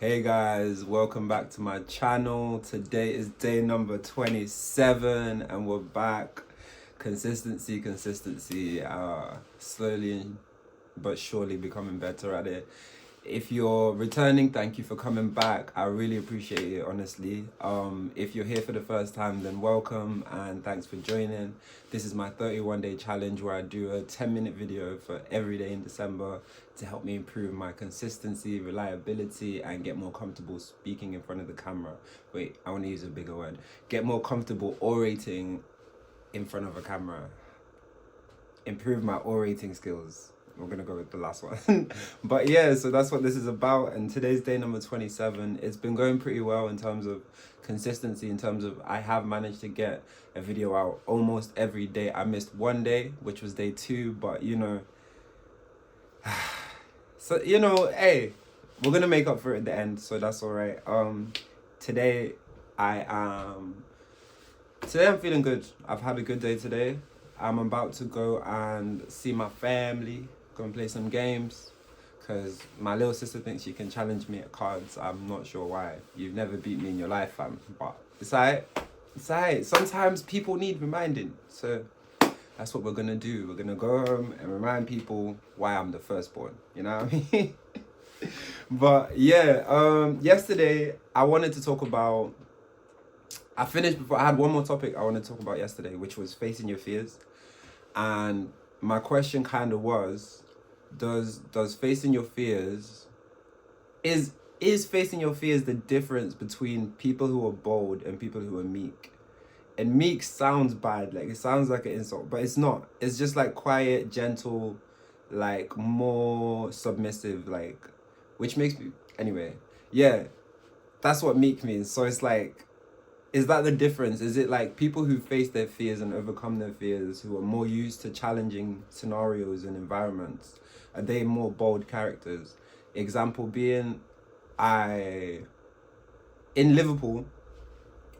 Hey guys, welcome back to my channel. Today is day number 27 and we're back. Consistency, slowly but surely becoming better at it. If you're returning, thank you for coming back. I really appreciate it, honestly. If you're here for the first time, then welcome and thanks for joining. This is my 31-day challenge where I do a 10-minute video for every day in December to help me improve my consistency, reliability, and get more comfortable speaking in front of the camera. Wait, I want to use a bigger word. Get more comfortable orating in front of a camera. Improve my orating skills. We're gonna go with the last one. But yeah, so that's what this is about. And today's day number 27. It's been going pretty well in terms of consistency, in terms of I have managed to get a video out almost every day. I missed one day, which was day 2, but so hey, we're gonna make up for it at the end, so that's all right. Today I am today I'm feeling good. I've had a good day today. I'm about to go and see my family, go and play some games, because my little sister thinks she can challenge me at cards. I'm not sure why. You've never beat me in your life, fam. But it's alright. It's alright. Sometimes people need reminding. So that's what we're going to do. We're going to go home and remind people why I'm the firstborn. You know what I mean? But yeah, yesterday I wanted to talk about... I finished before. I had one more topic I wanted to talk about yesterday, which was facing your fears. And my question kind of was, does facing your fears, is facing your fears the difference between people who are bold and people who are meek? And meek sounds bad, like it sounds like an insult, but it's not. It's just like quiet, gentle, like more submissive, like, which makes me, anyway, yeah, that's what meek means. So it's like, is that the difference? Is it like people who face their fears and overcome their fears, who are more used to challenging scenarios and environments, are they more bold characters? Example being, in Liverpool,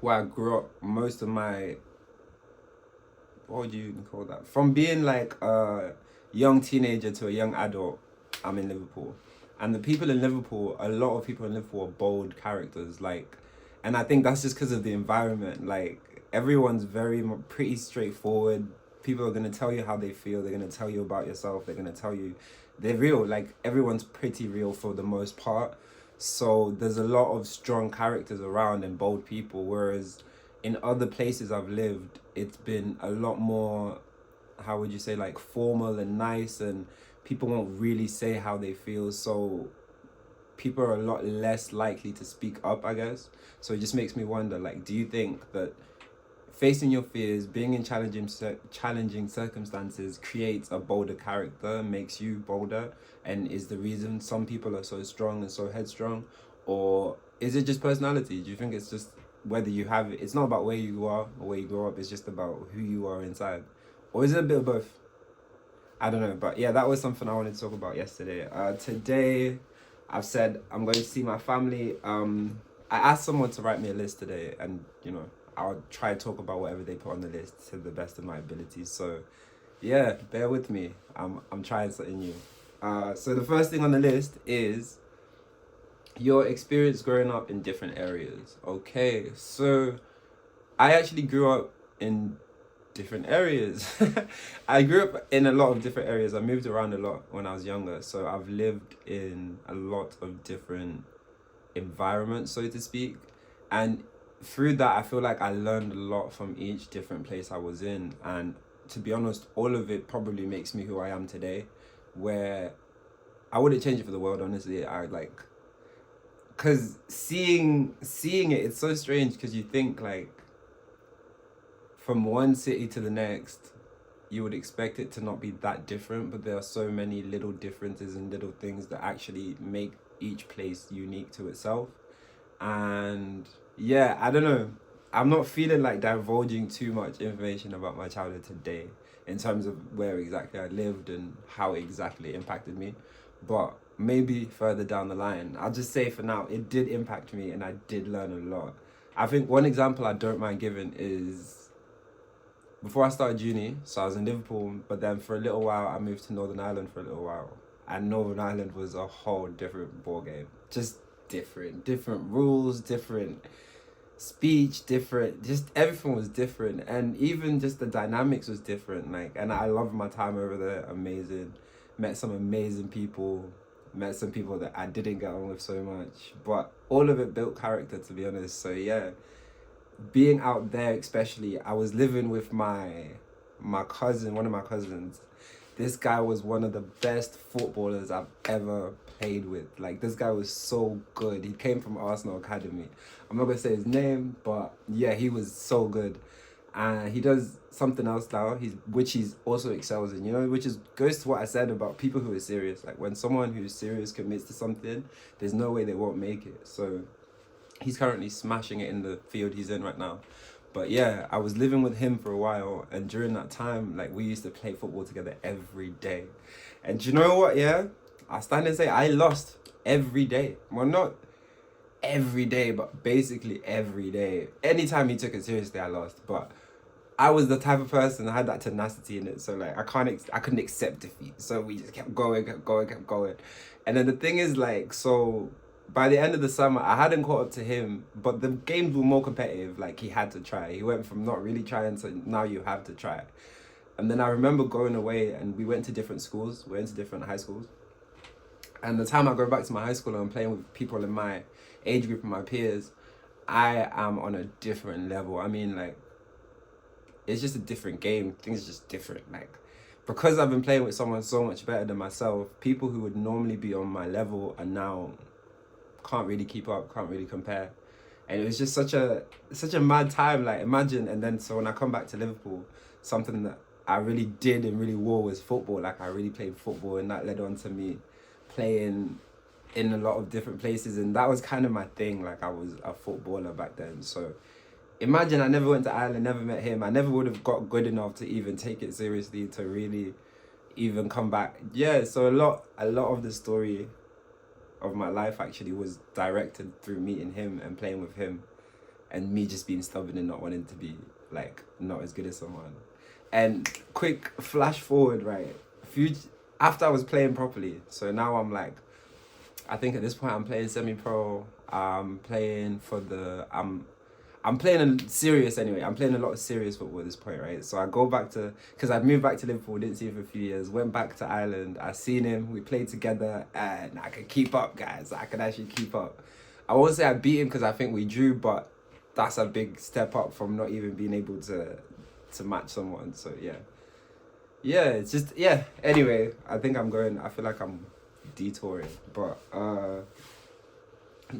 where I grew up, most of my, what would you call that? From being like a young teenager to a young adult, I'm in Liverpool. And the people in Liverpool, a lot of people in Liverpool are bold characters, like, and I think that's just because of the environment. Like, everyone's pretty straightforward. People are going to tell you how they feel. They're going to tell you about yourself. They're going to tell you they're real. Like, everyone's pretty real for the most part. So there's a lot of strong characters around and bold people. Whereas in other places I've lived, it's been a lot more, how would you say, like formal and nice, and people won't really say how they feel. So people are a lot less likely to speak up, I guess. So it just makes me wonder, like, do you think that facing your fears, being in challenging circumstances creates a bolder character, makes you bolder, and is the reason some people are so strong and so headstrong? Or is it just personality? Do you think it's just whether you have it? It's not about where you are or where you grow up, it's just about who you are inside? Or is it a bit of both? I don't know, but yeah, that was something I wanted to talk about yesterday. Today, I've said I'm going to see my family. I asked someone to write me a list today, and I'll try to talk about whatever they put on the list to the best of my abilities. So, yeah, bear with me. I'm trying something new. So the first thing on the list is your experience growing up in different areas. Okay, so I actually grew up in different areas. I grew up in a lot of different areas. I moved around a lot when I was younger, so I've lived in a lot of different environments, so to speak. And through that, I feel like I learned a lot from each different place I was in. And to be honest, all of it probably makes me who I am today, where I wouldn't change it for the world, honestly. I like, because seeing it, it's so strange, because you think like from one city to the next, you would expect it to not be that different, but there are so many little differences and little things that actually make each place unique to itself. And yeah, I don't know. I'm not feeling like divulging too much information about my childhood today in terms of where exactly I lived and how exactly it impacted me. But maybe further down the line, I'll just say for now, it did impact me and I did learn a lot. I think one example I don't mind giving is before I started uni, so I was in Liverpool, but then for a little while, I moved to Northern Ireland for a little while. And Northern Ireland was a whole different ball game. Just different rules, different speech, different, just everything was different, and even just the dynamics was different. Like, and I loved my time over there. Amazing, met some amazing people, met some people that I didn't get on with so much, but all of it built character, to be honest. So yeah, being out there, especially, I was living with my cousin, one of my cousins. This guy was one of the best footballers I've ever played with. Like, this guy was so good. He came from Arsenal Academy. I'm not gonna say his name, but yeah, he was so good. And he does something else now, which he's also excels in, you know, which is goes to what I said about people who are serious. Like, when someone who's serious commits to something, there's no way they won't make it. So he's currently smashing it in the field he's in right now. But yeah, I was living with him for a while, and during that time, like, we used to play football together every day. And do you know what? Yeah, I stand and say I lost every day. Well, not every day, but basically every day. Anytime he took it seriously, I lost. But I was the type of person that had that tenacity in it. So like, I couldn't accept defeat. So we just kept going, kept going, kept going. And then the thing is, like, so by the end of the summer, I hadn't caught up to him, but the games were more competitive. Like, he had to try. He went from not really trying to now you have to try. And then I remember going away, and we went to different schools. We went to different high schools. And the time I go back to my high school and I'm playing with people in my age group and my peers, I am on a different level. I mean, like, it's just a different game. Things are just different. Like, because I've been playing with someone so much better than myself, people who would normally be on my level are now can't really keep up, can't really compare. And it was just such a mad time. Like, imagine. And then so when I come back to Liverpool, something that I really did and really wore was football. Like, I really played football, and that led on to me playing in a lot of different places, and that was kind of my thing. Like, I was a footballer back then. So imagine I never went to Ireland, never met him. I never would have got good enough to even take it seriously, to really even come back. Yeah, so a lot of the story of my life actually was directed through meeting him and playing with him, and me just being stubborn and not wanting to be, like, not as good as someone. And quick flash forward, right? After I was playing properly, so now I'm like, I think at this point I'm playing semi-pro. I'm playing for the I'm playing a serious anyway. I'm playing a lot of serious football at this point, right? So I go back to, because I'd moved back to Liverpool, didn't see him for a few years, went back to Ireland, I seen him, we played together, and I could keep up, guys. I could actually keep up. I won't say I beat him because I think we drew, but that's a big step up from not even being able to match someone. So yeah. Yeah, it's just, yeah. Anyway, I feel like I'm detouring, but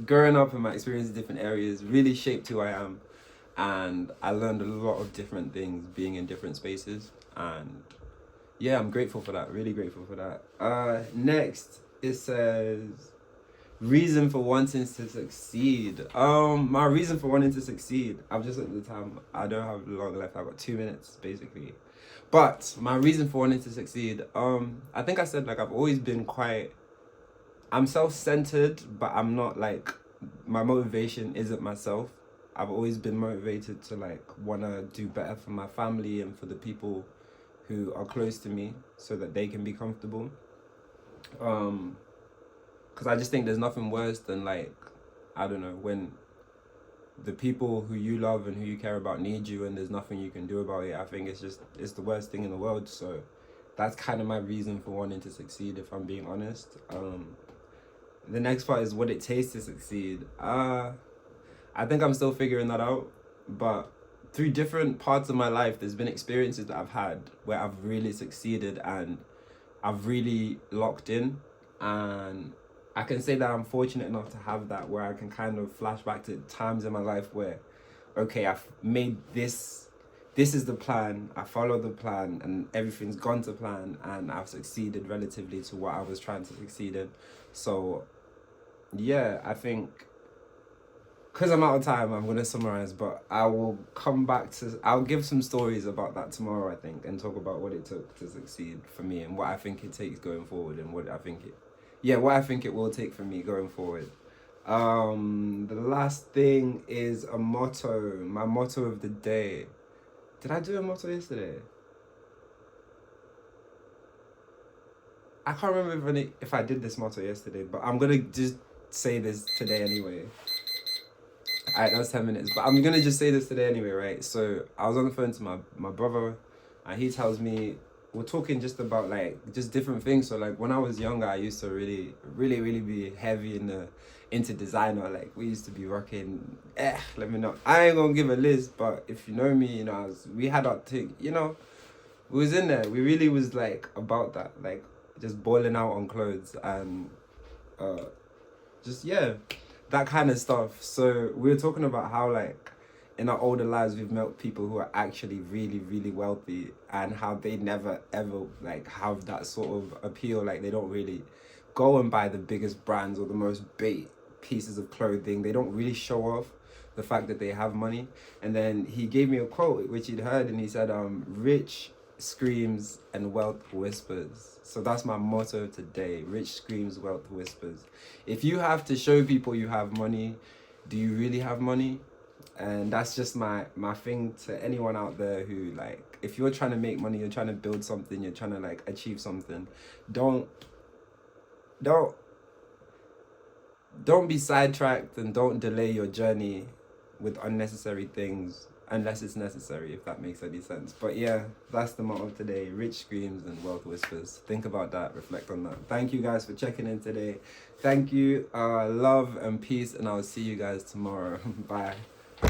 growing up and my experience in different areas really shaped who I am, and I learned a lot of different things being in different spaces, and yeah, I'm grateful for that, really grateful for that. Next, it says reason for wanting to succeed. My reason for wanting to succeed, I've just looked at the time, I don't have long left, I've got 2 minutes basically. But my reason for wanting to succeed, I think I said, like, I've always been I'm self-centered, but I'm not, like, my motivation isn't myself. I've always been motivated to, like, want to do better for my family and for the people who are close to me so that they can be comfortable. Because I just think there's nothing worse than, like, I don't know, when the people who you love and who you care about need you and there's nothing you can do about it. I think it's the worst thing in the world. So that's kind of my reason for wanting to succeed, if I'm being honest. The next part is what it takes to succeed. I think I'm still figuring that out, but through different parts of my life, there's been experiences that I've had where I've really succeeded and I've really locked in, and I can say that I'm fortunate enough to have that, where I can kind of flash back to times in my life where, okay, I've made this is the plan, I followed the plan, and everything's gone to plan, and I've succeeded relatively to what I was trying to succeed in. So yeah, I think, because I'm out of time, I'm going to summarize, but I'll give some stories about that tomorrow, I think, and talk about what it took to succeed for me and what I think it takes going forward, and what I think it will take for me going forward. The last thing is a motto, my motto of the day. Did I do a motto yesterday? I can't remember if I did this motto yesterday, but I'm going to just say this today anyway. Alright, that's 10 minutes. But I'm gonna just say this today anyway, right? So I was on the phone to my brother, and he tells me, we're talking just about like just different things. So like when I was younger, I used to really be heavy into designer. Like we used to be rocking let me know. I ain't gonna give a list, but if you know me, you know, we had our thing, you know, we was in there. We really was like about that, like just boiling out on clothes and just yeah, that kind of stuff. So we were talking about how like in our older lives we've met people who are actually really wealthy, and how they never ever like have that sort of appeal. Like they don't really go and buy the biggest brands or the most bait pieces of clothing. They don't really show off the fact that they have money. And then he gave me a quote which he'd heard, and he said, rich screams and wealth whispers. So that's my motto today. Rich screams, wealth whispers. If you have to show people you have money, do you really have money? And that's just my thing to anyone out there who, like, if you're trying to make money, you're trying to build something, you're trying to like achieve something, don't be sidetracked, and don't delay your journey with unnecessary things unless it's necessary, if that makes any sense. But yeah, that's the motto of today. Rich screams and wealth whispers. Think about that, reflect on that. Thank you guys for checking in today. Thank you, love and peace, and I'll see you guys tomorrow. Bye.